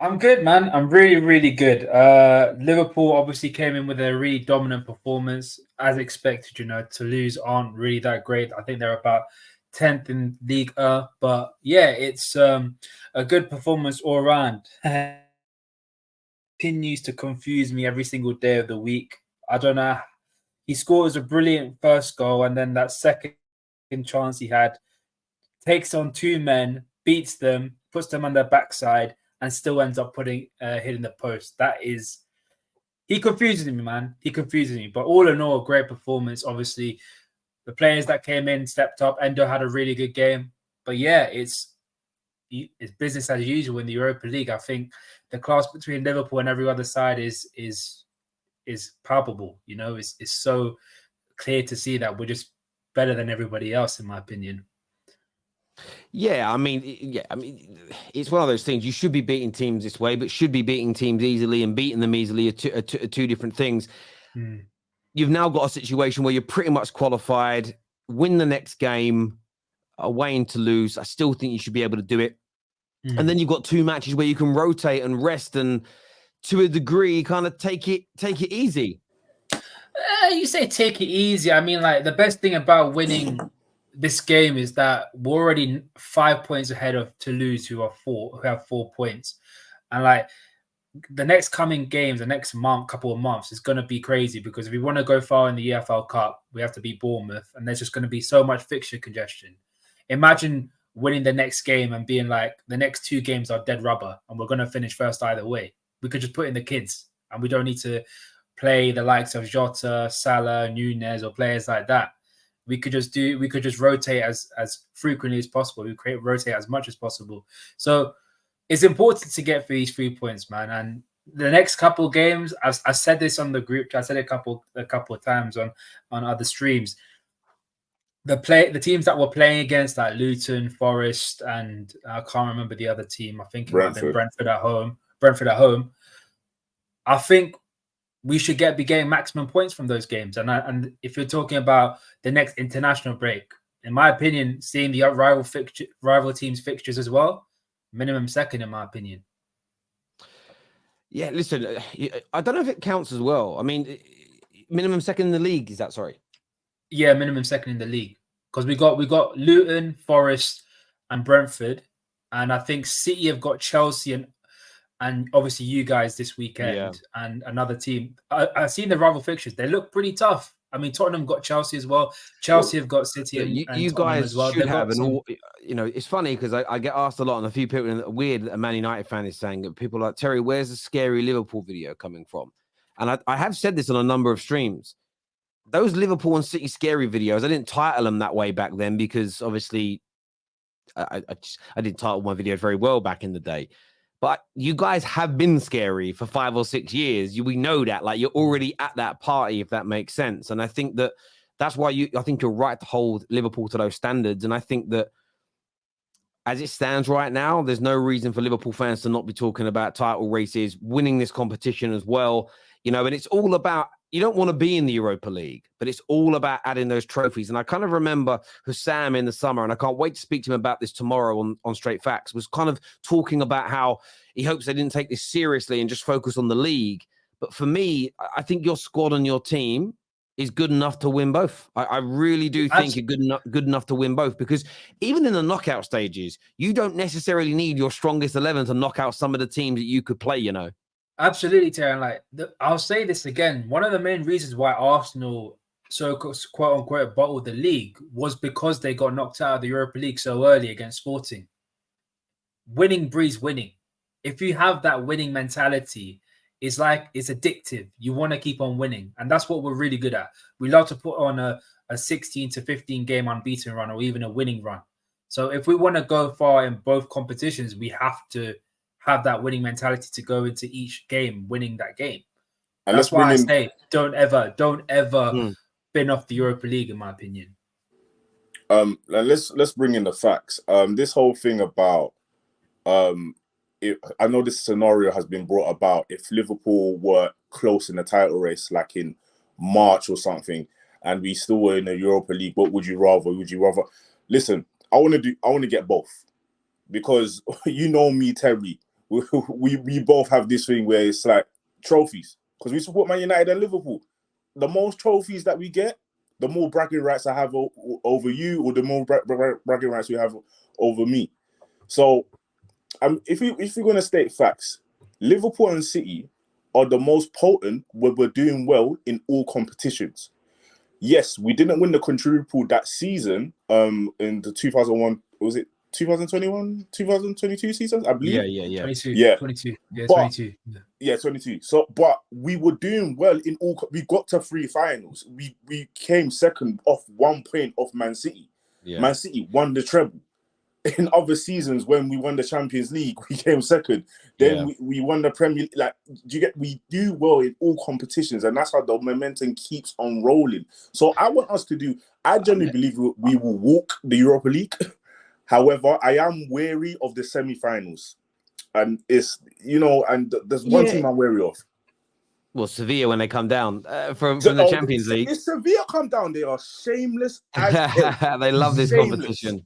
I'm good, man. I'm really, really good. Liverpool obviously came in with a really dominant performance, as expected. Toulouse aren't really that great. I think they're about 10th in League but yeah, it's a good performance all around. Continues to confuse me every single day of the week. I don't know. He scores a brilliant first goal, and then that second chance he had takes on two men, beats them, puts them on their backside, and still ends up hitting the post. He confuses me, man. He confuses me. But all in all, great performance. Obviously, the players that came in stepped up. Endo had a really good game. But yeah, it's business as usual in the Europa League. I think the class between Liverpool and every other side is palpable. It's so clear to see that we're just better than everybody else, in my opinion. Yeah, I mean, it's one of those things. You should be beating teams this way, but should be beating teams easily and beating them easily are two different things. You've now got a situation where you're pretty much qualified, win the next game, away in Toulouse. I still think you should be able to do it. And then you've got two matches where you can rotate and rest and, to a degree, kind of take it easy. You say take it easy. I mean, like, the best thing about winning this game is that we're already 5 points ahead of Toulouse, who have 4 points, and like the next coming games, the next couple of months is going to be crazy, because if we want to go far in the EFL Cup, we have to beat Bournemouth, and there's just going to be so much fixture congestion. Imagine winning the next game and being like, the next two games are dead rubber, and we're going to finish first either way. We could just put in the kids, and we don't need to play the likes of Jota, Salah, Nunez, or players like that. We could just rotate as frequently as possible. Rotate as much as possible. So it's important to get these 3 points, man. And the next couple of games, I said this on the group. I said it a couple of times on other streams. The teams that we're playing against, like Luton, Forest, and I can't remember the other team. I think it might have been Brentford at home. I think we should be getting maximum points from those games. And if you're talking about the next international break, in my opinion, seeing the rival teams' fixtures as well, minimum second, in my opinion. Yeah, listen, I don't know if it counts as well. I mean, minimum second in the league, is that, sorry? Yeah, minimum second in the league. Because we got Luton, Forest, and Brentford. And I think City have got Chelsea and obviously you guys this weekend, and another team. I've seen the rival fixtures. They look pretty tough. I mean, Tottenham got Chelsea as well. Chelsea have got City and you Tottenham guys as well. Should have it's funny because I get asked a lot, and a few people, and weird, a Man United fan is saying that people are like, Terry, where's the scary Liverpool video coming from? And I have said this on a number of streams. Those Liverpool and City scary videos, I didn't title them that way back then because obviously I didn't title my videos very well back in the day. But you guys have been scary for 5 or 6 years. We know that. Like, you're already at that party, if that makes sense. And I think that's why I think you're right to hold Liverpool to those standards. And I think that as it stands right now, there's no reason for Liverpool fans to not be talking about title races, winning this competition as well. And it's all about, you don't want to be in the Europa League, but it's all about adding those trophies. And I kind of remember Hussam in the summer, and I can't wait to speak to him about this tomorrow on Straight Facts, was kind of talking about how he hopes they didn't take this seriously and just focus on the league. But for me, I think your squad and your team is good enough to win both. I really do think you're good enough to win both, because even in the knockout stages, you don't necessarily need your strongest 11 to knock out some of the teams that you could play, Absolutely, Terry. I'll say this again. One of the main reasons why Arsenal quote unquote bottled the league was because they got knocked out of the Europa League so early against Sporting. Winning breeds winning. If you have that winning mentality, it's addictive. You want to keep on winning. And that's what we're really good at. We love to put on a 16 to 15 game unbeaten run, or even a winning run. So if we want to go far in both competitions, we have to have that winning mentality to go into each game winning that game. And that's why I say don't ever bin off the Europa League, in my opinion. Let's bring in the facts. This whole thing about I know this scenario has been brought about if Liverpool were close in the title race, like in March or something, and we still were in the Europa League. What would you rather? Listen, I want to get both, because you know me, Terry. we both have this thing where it's like trophies because we support Man United and Liverpool. The most trophies that we get, the more bragging rights I have over you, or the more bragging rights we have over me. So, if we're going to state facts, Liverpool and City are the most potent when we're doing well in all competitions. Yes, we didn't win the quadruple that season. In the 2001, was it 2021, 2022 seasons? I believe. Yeah. 22. Yeah. 22. Yeah, But, 22. Yeah, 22. So, but we were doing well in all. We got to 3 finals. We came second off 1 point off Man City. Yeah. Man City won the treble. In other seasons, when we won the Champions League, we came second. Then we won the Premier League. Like, we do well in all competitions, and that's how the momentum keeps on rolling. So I want us to do. I genuinely believe we will walk the Europa League. However, I am wary of the semi-finals, and it's and there's one team I'm wary of. Well, Sevilla when they come down from the Champions League. If Sevilla come down, they are shameless as hell. They love this competition.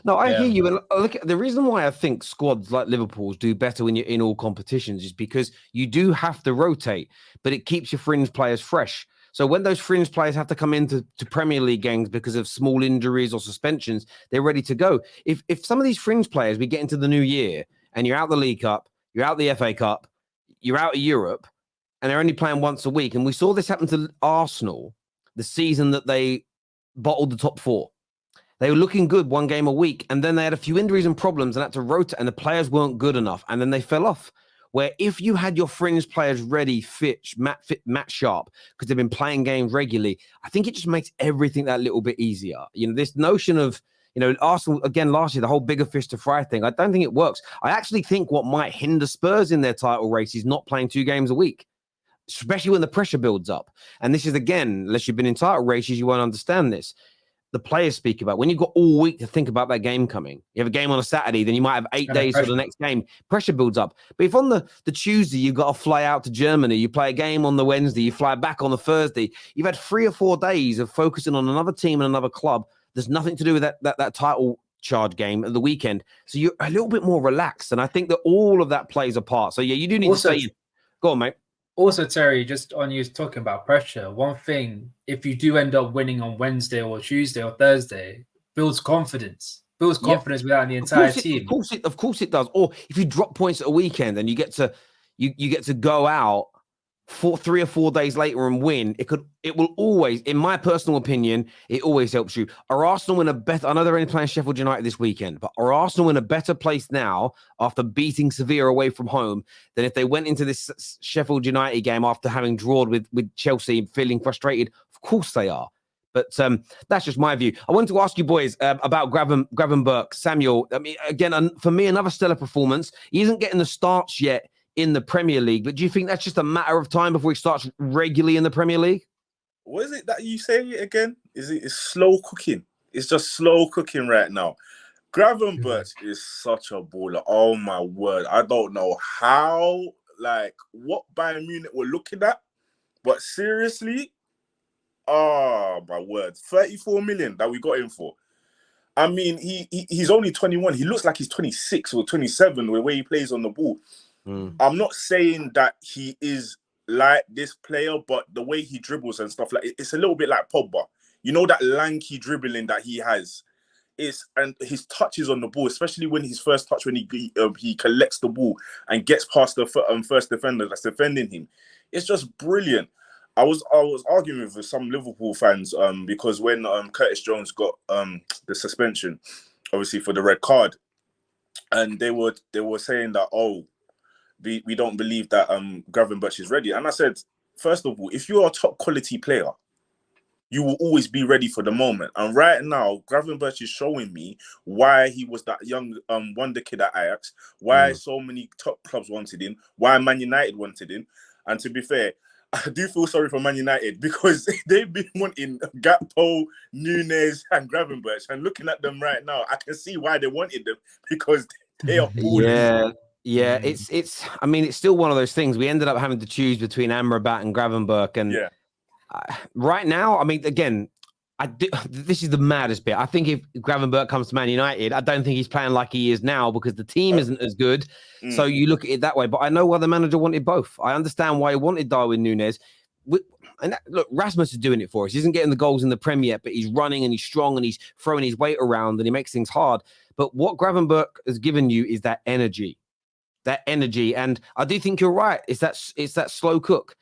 No, I hear you. And look, the reason why I think squads like Liverpool's do better when you're in all competitions is because you do have to rotate, but it keeps your fringe players fresh. So when those fringe players have to come into Premier League games because of small injuries or suspensions, they're ready to go. If some of these fringe players, we get into the new year and you're out the League Cup, you're out the FA Cup, you're out of Europe, and they're only playing once a week. And we saw this happen to Arsenal the season that they bottled the top 4. They were looking good 1 game a week, and then they had a few injuries and problems and had to rotate, and the players weren't good enough, and then they fell off. Where if you had your fringe players ready, fit, match sharp, because they've been playing games regularly, I think it just makes everything that little bit easier. This notion of, Arsenal, again, last year, the whole bigger fish to fry thing, I don't think it works. I actually think what might hinder Spurs in their title race is not playing 2 games a week, especially when the pressure builds up. And this is, again, unless you've been in title races, you won't understand this. The players speak about when you've got all week to think about that game coming. You have a game on a Saturday, then you might have 8 days for the next game. Pressure builds up. But if on the Tuesday you've got to fly out to Germany, you play a game on the Wednesday, you fly back on the Thursday, you've had 3 or 4 days of focusing on another team and another club. There's nothing to do with that title charge game at the weekend. So you're a little bit more relaxed. And I think that all of that plays a part. So yeah, you do need to stay in. Go on, mate. Also, Terry, just on you talking about pressure, one thing, if you do end up winning on Wednesday or Tuesday or Thursday, builds confidence. Builds confidence without the entire team. Of course it does. Or if you drop points at a weekend and you get to go out 3 or 4 days later and win, it will always, in my personal opinion, it always helps you. Are Arsenal in a better, I know they're only playing Sheffield United this weekend, but are Arsenal in a better place now after beating Sevilla away from home than if they went into this Sheffield United game after having drawn with Chelsea and feeling frustrated? Of course they are. But that's just my view. I wanted to ask you boys about Gravenberch. Samuel, I mean, again, for me, another stellar performance. He isn't getting the starts yet in the Premier League, but do you think that's just a matter of time before he starts regularly in the Premier League? What is it that you say again? It's slow cooking? It's just slow cooking right now. Gravenberch is such a baller. Oh my word. I don't know what Bayern Munich were looking at, but seriously, oh my word, 34 million that we got him for. I mean, he's only 21. He looks like he's 26 or 27 the way he plays on the ball. I'm not saying that he is like this player, but the way he dribbles and stuff, it's a little bit like Pogba. You know, that lanky dribbling that he has. And his touches on the ball, especially when his first touch, when he collects the ball and gets past the first defender that's defending him. It's just brilliant. I was arguing with some Liverpool fans because when Curtis Jones got the suspension, obviously for the red card, and they were saying that, we don't believe that Gravenberch is ready. And I said, first of all, if you're a top quality player, you will always be ready for the moment. And right now, Gravenberch is showing me why he was that young wonder kid at Ajax, why so many top clubs wanted him, why Man United wanted him. And to be fair, I do feel sorry for Man United because they've been wanting Gakpo, Nunez, and Gravenberch. And looking at them right now, I can see why they wanted them because they are balling. Yeah, it's. I mean, it's still one of those things. We ended up having to choose between Amrabat and Gravenberch, and right now, I mean, again, This is the maddest bit. I think if Gravenberch comes to Man United, I don't think he's playing like he is now because the team isn't as good. So you look at it that way. But I know why the manager wanted both. I understand why he wanted Darwin Nunez. Look, Rasmus is doing it for us. He isn't getting the goals in the Prem yet, but he's running and he's strong and he's throwing his weight around and he makes things hard. But what Gravenberch has given you is that energy. And I do think you're right. It's that slow cook.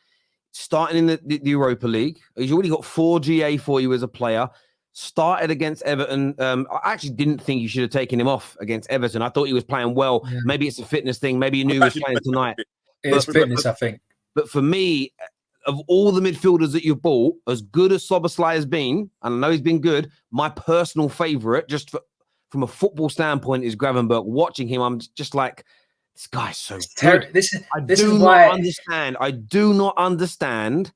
Starting in the Europa League. He's already got 4 GA for you as a player. Started against Everton. I actually didn't think you should have taken him off against Everton. I thought he was playing well. Yeah. Maybe it's a fitness thing. Maybe you knew he was playing tonight. It's fitness, I think. But for me, of all the midfielders that you've bought, as good as Szoboszlai has been, and I know he's been good, my personal favourite, from a football standpoint, is Gravenberch. Watching him, I'm just like, this guy's so good. I do not understand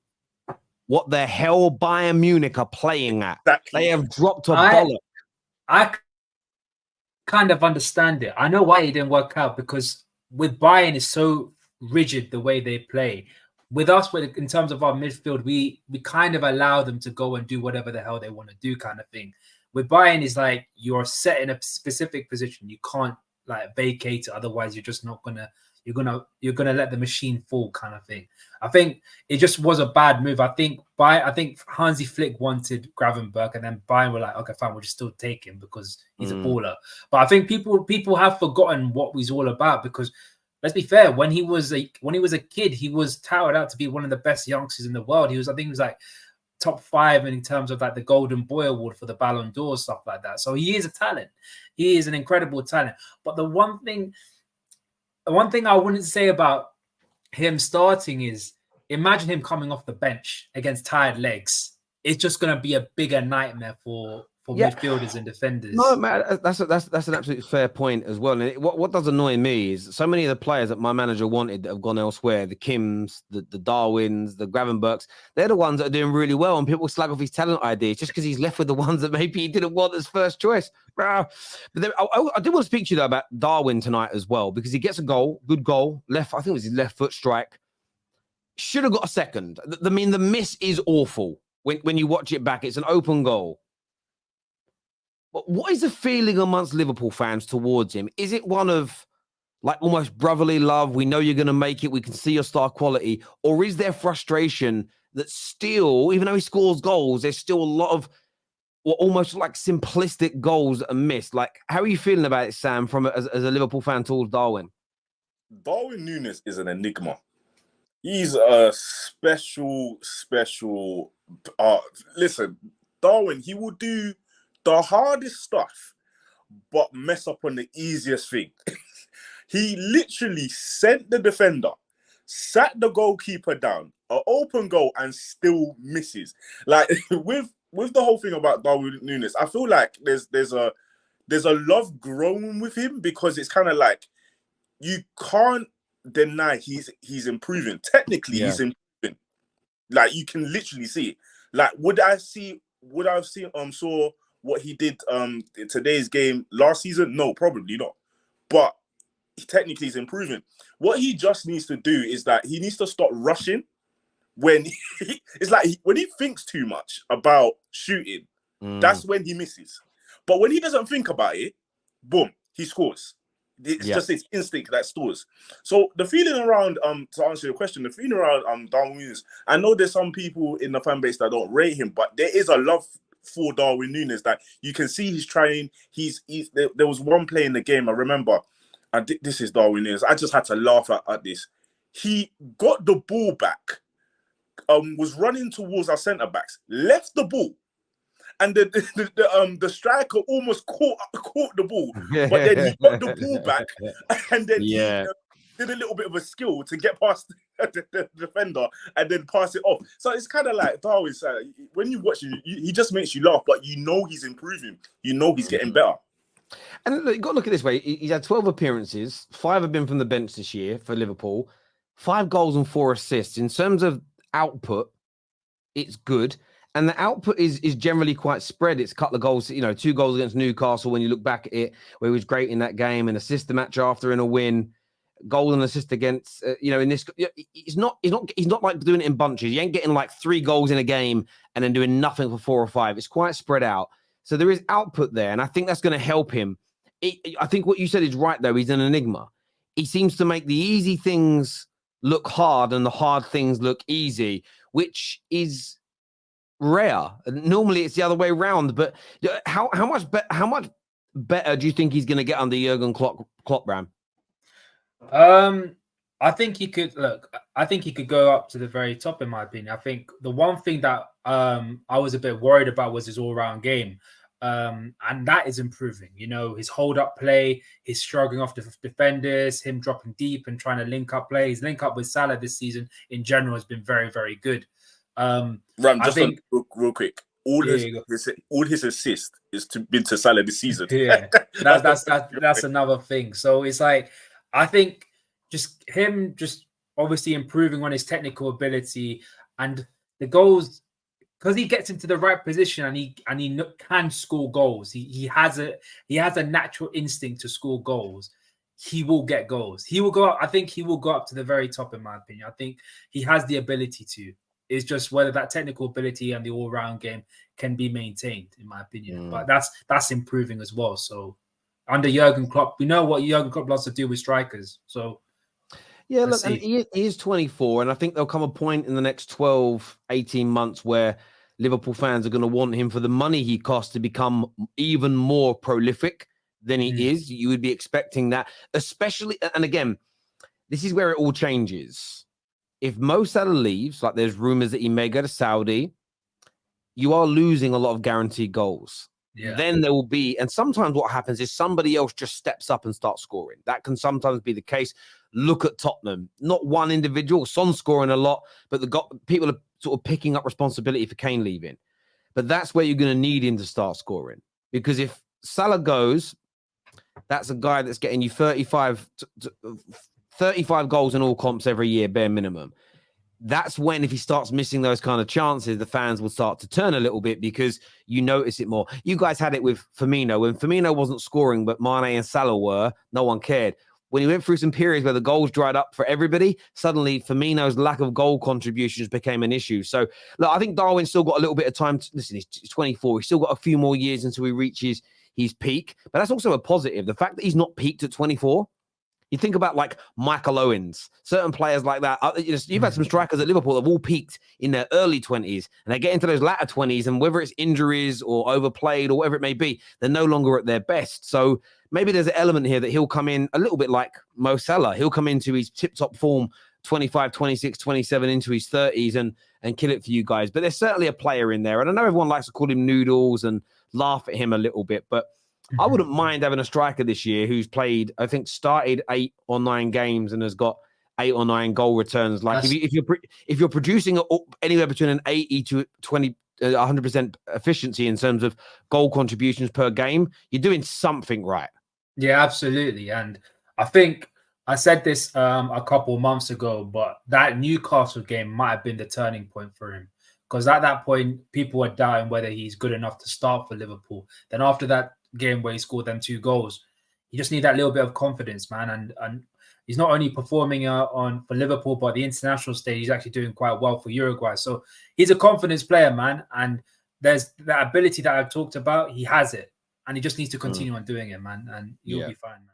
what the hell Bayern Munich are playing at. Exactly. They have dropped a bollock. I kind of understand it. I know why it didn't work out, because with Bayern, it's so rigid the way they play. With us, in terms of our midfield, we kind of allow them to go and do whatever the hell they want to do, kind of thing. With Bayern, it's like you're set in a specific position. You can't like vacate it, otherwise you're just not you're gonna let the machine fall, kind of thing. I think it just was a bad move. I think Hansi Flick wanted Gravenberch, and then Bayern were like, okay, fine, we'll just still take him because he's a baller. But I think people have forgotten what he's all about, because let's be fair, when he was a kid, he was touted out to be one of the best youngsters in the world. I think he was like top 5 in terms of like the Golden Boy Award for the Ballon d'Or, stuff like that. So he is a talent. He is an incredible talent. But the one thing I wouldn't say about him starting is, imagine him coming off the bench against tired legs. It's just going to be a bigger nightmare for midfielders and defenders. No, man, that's an absolutely fair point as well. And what does annoy me is so many of the players that my manager wanted that have gone elsewhere, the Kims, the Darwins, the Gravenberchs, they're the ones that are doing really well, and people slag off his talent ideas just because he's left with the ones that maybe he didn't want as first choice. But then, I do want to speak to you though about Darwin tonight as well, because he gets a goal, good goal, I think it was his left foot strike. Should have got a second. I mean, the miss is awful when you watch it back. It's an open goal. But what is the feeling amongst Liverpool fans towards him? Is it one of like almost brotherly love? We know you're going to make it. We can see your star quality. Or is there frustration that still, even though he scores goals, there's still a lot of almost like simplistic goals that are missed? Like, how are you feeling about it, Sam, as a Liverpool fan towards Darwin? Darwin Nunez is an enigma. He's a special. Listen, Darwin, he will do the hardest stuff, but mess up on the easiest thing. He literally sent the defender, sat the goalkeeper down, an open goal, and still misses. Like with the whole thing about Darwin Nunez, I feel like there's a love growing with him, because it's kind of like you can't deny he's improving. Technically, he's improving. Like you can literally see it. Like would I have saw what he did in today's game last season? No, probably not. But technically he's improving. What he just needs to do is that he needs to stop rushing when it's like when he thinks too much about shooting, that's when he misses. But when he doesn't think about it, boom, he scores. It's just his instinct that scores. So the feeling around to answer your question, the feeling around Darwin Nunez, I know there's some people in the fan base that don't rate him, but there is a love for Darwin Nunez that you can see he's trying. There was one play in the game, I remember, and this is Darwin Nunez. I just had to laugh at this. He got the ball back, was running towards our centre backs, left the ball, and the striker almost caught the ball, but then he got the ball back, and then he did a little bit of a skill to get past the defender and then pass it off. So it's kind of like Darwin, when you watch him, he just makes you laugh, but you know he's improving. You know he's getting better. And look, you've got to look at it this way. He's had 12 appearances. 5 have been from the bench this year for Liverpool. 5 goals and 4 assists. In terms of output, it's good. And the output is generally quite spread. It's a couple of goals, 2 goals against Newcastle when you look back at it, where he was great in that game, and assist the match after in a win. goal and assist against, in this. He's not like doing it in bunches. He ain't getting like 3 goals in a game and then doing nothing for 4 or 5. It's quite spread out. So there is output there, and I think that's going to help him. I think what you said is right, though. He's an enigma. He seems to make the easy things look hard and the hard things look easy, which is rare. Normally, it's the other way around. But how much better do you think he's going to get under Jurgen Klopp, Bram? I think he could go up to the very top, in my opinion. I think the one thing that I was a bit worried about was his all-round game. And that is improving. His hold-up play, his shrugging off the defenders, him dropping deep and trying to link up play. His link up with Salah this season in general has been very, very good. Ram, just real quick. All his assists been to Salah this season. Yeah, that's another thing. So it's like, I think just him obviously improving on his technical ability and the goals, because he gets into the right position and he can score goals. He has a natural instinct to score goals. He will get goals. He will go up. I think he will go up to the very top, in my opinion. I think he has the ability to. It's just whether that technical ability and the all-round game can be maintained, in my opinion. But that's improving as well. So under Jurgen Klopp, we know what Jurgen Klopp loves to do with strikers. So yeah, look, and he is 24, and I think there'll come a point in the next 12, 18 months where Liverpool fans are going to want him for the money he costs to become even more prolific than he is. You would be expecting that, especially, and again, this is where it all changes. If Mo Salah leaves, like there's rumors that he may go to Saudi, you are losing a lot of guaranteed goals. Yeah. Then there will be, and sometimes what happens is somebody else just steps up and starts scoring. That can sometimes be the case. Look at Tottenham. Not one individual. Son scoring a lot, but people are sort of picking up responsibility for Kane leaving. But that's where you're going to need him to start scoring. Because if Salah goes, that's a guy that's getting you 35 goals in all comps every year, bare minimum. That's when, if he starts missing those kind of chances, the fans will start to turn a little bit because you notice it more. You guys had it with Firmino. When Firmino wasn't scoring, but Mane and Salah were, no one cared. When he went through some periods where the goals dried up for everybody, suddenly Firmino's lack of goal contributions became an issue. So, look, I think Darwin's still got a little bit of time. Listen, he's 24. He's still got a few more years until he reaches his peak. But that's also a positive. The fact that he's not peaked at 24, you think about like Michael Owens, certain players like that. You've had some strikers at Liverpool that have all peaked in their early 20s and they get into those latter 20s, and whether it's injuries or overplayed or whatever it may be, they're no longer at their best. So maybe there's an element here that he'll come in a little bit like Mo Salah. He'll come into his tip-top form 25, 26, 27 into his 30s and kill it for you guys. But there's certainly a player in there. And I know everyone likes to call him Noodles and laugh at him a little bit, but I wouldn't mind having a striker this year who's played, I think, started 8 or 9 games and has got 8 or 9 goal returns. Like if you're producing anywhere between an 80 to 20, 100% efficiency in terms of goal contributions per game, you're doing something right. Yeah, absolutely. And I think I said this a couple of months ago, but that Newcastle game might have been the turning point for him. Because at that point, people were doubting whether he's good enough to start for Liverpool. Then after that game where he scored them 2 goals, you just need that little bit of confidence, man. And he's not only performing for Liverpool, but the international stage, he's actually doing quite well for Uruguay. So he's a confidence player, man. And there's that ability that I've talked about. He has it. And he just needs to continue on doing it, man. And you'll be fine, man.